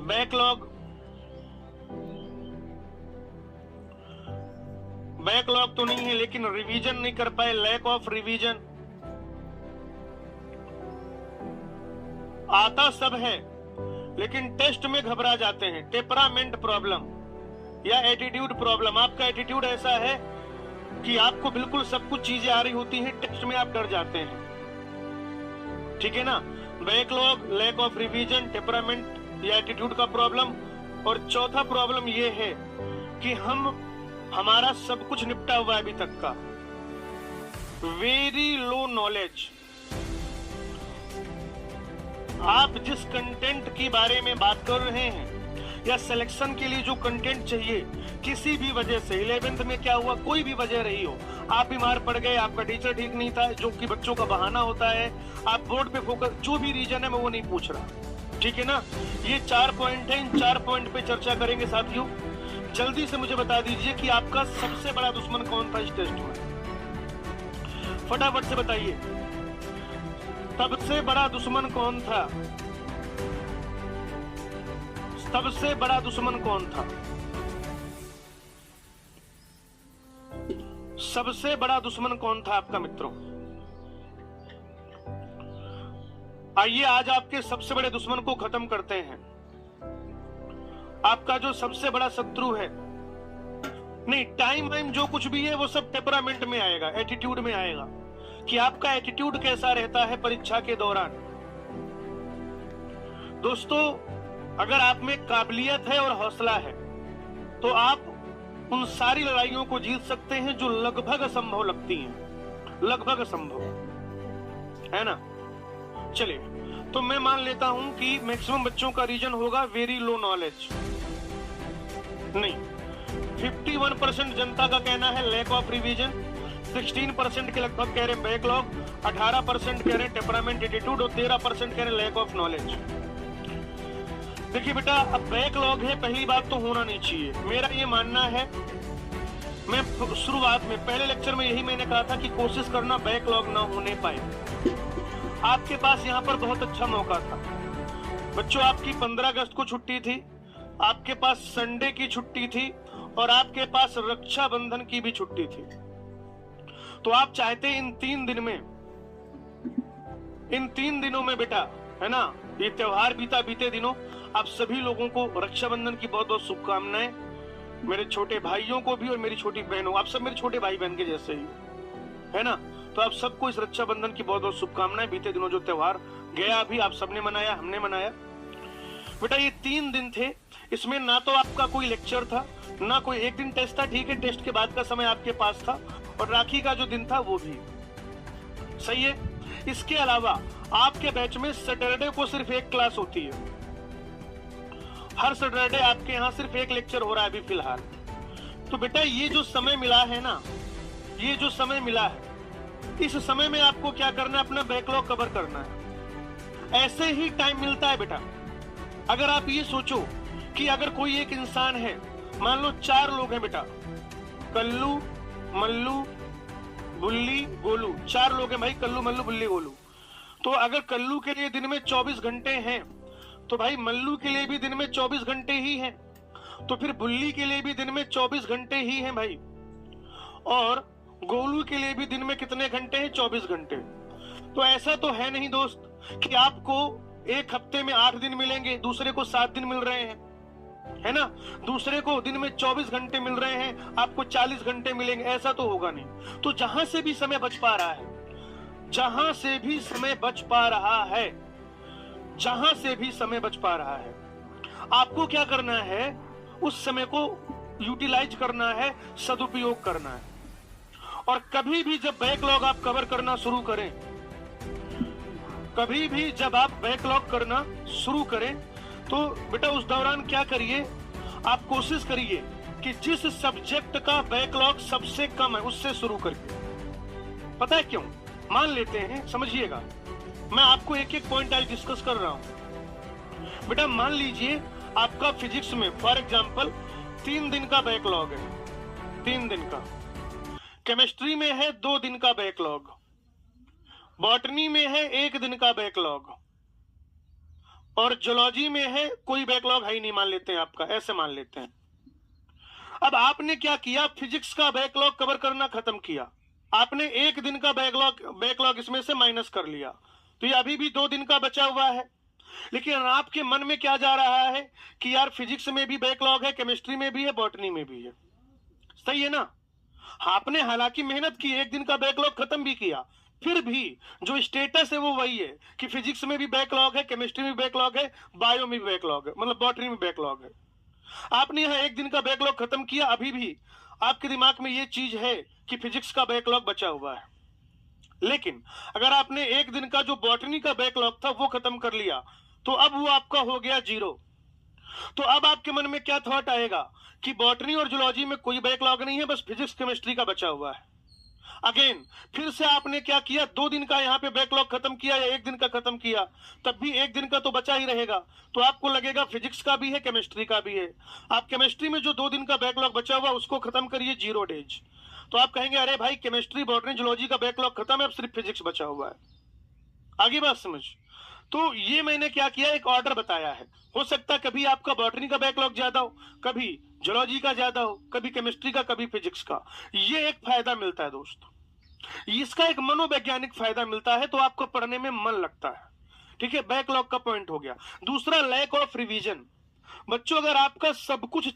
Backlog तो नहीं है, लेकिन रिवीजन नहीं कर पाए, लैक ऑफ रिवीजन। आता सब है लेकिन टेस्ट में घबरा जाते हैं। टेम्परामेंट प्रॉब्लम या एटीट्यूड प्रॉब्लम। आपका एटीट्यूड ऐसा है कि आपको बिल्कुल सब कुछ चीजें आ रही होती हैं, टेस्ट में आप डर जाते हैं। ठीक है ना। Backlog, lack of revision, temperament या एटीट्यूड का प्रॉब्लम। और चौथा प्रॉब्लम ये है कि हमारा सब कुछ निपटा हुआ है अभी तक का। Very low knowledge. आप जिस कंटेंट के बारे में बात कर रहे हैं या सिलेक्शन के लिए जो कंटेंट चाहिए, किसी भी वजह से 11th में क्या हुआ, कोई भी वजह रही हो, आप बीमार पड़ गए, आपका टीचर ठीक नहीं था, जो कि बच्चों का बहाना होता है, आप बोर्ड पे फोकस, जो भी रीजन है मैं वो नहीं पूछ रहा। ठीक है ना। ये 4 पॉइंट है, इन 4 पॉइंट पे चर्चा करेंगे साथियों। जल्दी से मुझे बता दीजिए कि आपका सबसे बड़ा दुश्मन कौन था इस टेस्ट में। फटाफट से बताइए, सबसे बड़ा दुश्मन कौन था? सबसे बड़ा दुश्मन कौन था? सबसे बड़ा दुश्मन कौन था आपका मित्रों? आइए आज आपके सबसे बड़े दुश्मन को खत्म करते हैं। आपका जो सबसे बड़ा शत्रु है, नहीं टाइम जो कुछ भी है वो सब टेम्परामेंट में आएगा, एटीट्यूड में आएगा कि आपका एटीट्यूड कैसा रहता है परीक्षा के दौरान। दोस्तों, अगर आप में काबिलियत है और हौसला है तो आप उन सारी लड़ाइयों को जीत सकते हैं जो लगभग असंभव लगती हैं, लगभग असंभव, है ना। चलिए, तो मैं मान लेता हूं कि मैक्सिमम बच्चों का रीजन होगा वेरी लो नॉलेज। नहीं, 51% जनता का कहना है लैक ऑफ रिवीजन, 16% के लगभग कह रहे हैं बैकलॉग, 18% कह रहे हैं टेम्परामेंट एटीट्यूड और 13% कह रहे हैं लैक ऑफ नॉलेज। देखिए बेटा, अब बैकलॉग है, पहली बात तो होना नहीं चाहिए, मेरा ये मानना है। मैं शुरुआत में पहले लेक्चर में यही मैंने कहा था कि कोशिश करना बैकलॉग ना होने पाए। आपके पास यहाँ पर बहुत अच्छा मौका था बच्चों। आपकी 15 अगस्त को छुट्टी थी, आपके पास संडे की छुट्टी थी और आपके पास रक्षाबंधन की भी छुट्टी थी। तो आप चाहते इन 3 दिनों में बेटा, है ना, ये त्योहार बीते दिनों आप सभी लोगों को रक्षाबंधन की बहुत बहुत शुभकामनाएं। मेरे छोटे भाइयों को भी और मेरी छोटी बहनों, आप सब मेरे छोटे भाई बहन के जैसे ही, है ना। तो आप सबको इस रक्षाबंधन की बहुत बहुत शुभकामनाएं। बीते दिनों जो त्योहार गया अभी, आप सबने मनाया, हमने मनाया। बेटा ये 3 दिन थे, इसमें ना तो आपका कोई लेक्चर था, ना कोई, एक दिन टेस्ट था, ठीक है, टेस्ट के बाद का समय आपके पास था, और राखी का जो दिन था वो भी सही है। इसके अलावा आपके बैच में सैटरडे को सिर्फ 1 क्लास होती है। हर सैटरडे आपके यहाँ सिर्फ 1 लेक्चर हो रहा है अभी फिलहाल। तो बेटा ये जो समय मिला है ना, ये जो समय मिला है, इस समय में आपको क्या करना है, अपना बैकलॉग कवर करना है। ऐसे ही टाइम मिलता है बेटा। अगर आप ये सोचो कि अगर कोई एक इंसान है, मान लो 4 लोग हैं बेटा, कल्लू, मल्लू, बुल्ली, गोलू, 4 लोग हैं भाई, कल्लू, मल्लू, बुल्ली, गोलू। तो अगर कल्लू के लिए दिन में 24 घंटे हैं तो भाई मल्लू के लिए भी दिन में 24 घंटे ही हैं, तो फिर बुल्ली के लिए भी दिन में 24 घंटे ही हैं भाई, और गोलू के लिए भी दिन में कितने घंटे हैं, 24 घंटे। तो ऐसा तो है नहीं दोस्त कि आपको एक हफ्ते में 8 दिन मिलेंगे, दूसरे को 7 दिन मिल रहे हैं, है ना, दूसरे को दिन में 24 घंटे मिल रहे हैं, आपको 40 घंटे मिलेंगे, ऐसा तो होगा नहीं। तो जहां से भी समय बच पा रहा है, जहां से भी समय बच पा रहा है, जहां से भी समय बच पा रहा है, आपको क्या करना है, उस समय को यूटिलाइज करना है, सदुपयोग करना है। और कभी भी जब बैकलॉग आप कवर करना शुरू करें, कभी भी जब आप बैकलॉग करना शुरू करें, तो बेटा उस दौरान क्या करिए, आप कोशिश करिए कि जिस सब्जेक्ट का बैकलॉग सबसे कम है उससे शुरू करिए। पता है क्यों? मान लेते हैं, समझिएगा, मैं आपको एक एक पॉइंट आज डिस्कस कर रहा हूं। बेटा मान लीजिए आपका फिजिक्स में फॉर एग्जांपल 3 दिन का बैकलॉग है, 3 दिन का। केमिस्ट्री में है 2 दिन का बैकलॉग, बॉटनी में है 1 दिन का बैकलॉग, और जूलॉजी में है कोई बैकलॉग है ही नहीं, मान लेते हैं आपका, ऐसे मान लेते हैं। अब आपने क्या किया, फिजिक्स का बैकलॉग कवर करना खत्म किया, आपने एक दिन का बैकलॉग इसमें से माइनस कर लिया, तो ये अभी भी 2 दिन का बचा हुआ है। लेकिन आपके मन में क्या जा रहा है कि यार फिजिक्स में भी बैकलॉग है, केमिस्ट्री में भी है, बॉटनी में भी है। सही है ना? आपने हालांकि मेहनत की, एक दिन का बैकलॉग खत्म भी किया, फिर भी जो स्टेटस है वो वही है कि फिजिक्स में भी बैकलॉग है, केमिस्ट्री में भी बैकलॉग है, बायो में भी बैकलॉग है, मतलब बॉटनी में बैकलॉग है। आपने यहां एक दिन का बैकलॉग खत्म किया, अभी भी आपके दिमाग में ये चीज है कि फिजिक्स का बैकलॉग बचा हुआ है। लेकिन अगर आपने एक दिन का जो बॉटनी का बैकलॉग था वो खत्म कर लिया, तो अब वो आपका हो गया 0। तो अब आपके मन में क्या थॉट आएगा कि बॉटनी और जूलॉजी में कोई बैकलॉग नहीं है, बस फिजिक्स केमिस्ट्री का बचा हुआ है। अगेन फिर से आपने क्या किया, 2 दिन का यहाँ पे बैकलॉग खत्म किया या एक दिन का खत्म किया, तब भी एक दिन का तो बचा ही रहेगा। तो आपको लगेगा फिजिक्स का भी है, केमिस्ट्री का भी है। आप केमिस्ट्री में जो 2 दिन का बैकलॉग बचा हुआ उसको खत्म करिए, 0 डेज। तो आप कहेंगे अरे भाई केमिस्ट्री बॉटनी जूलॉजी का बैकलॉग खत्म है, अब सिर्फ फिजिक्स बचा हुआ है। आगे बात समझ? तो ये मैंने क्या किया, एक ऑर्डर बताया है। हो सकता है कभी आपका बॉटनी का बैकलॉग ज्यादा हो, कभी जूलॉजी का ज्यादा हो, कभी केमिस्ट्री का, कभी फिजिक्स का। ये एक फायदा मिलता है दोस्तों, इसका एक मनोवैज्ञानिक फायदा मिलता है, तो आपको पढ़ने में मन लगता है। ठीक है, बैकलॉग का पॉइंट हो गया। दूसरा, लैक ऑफ रिवीजन। बच्चों अगर आपका सब कुछ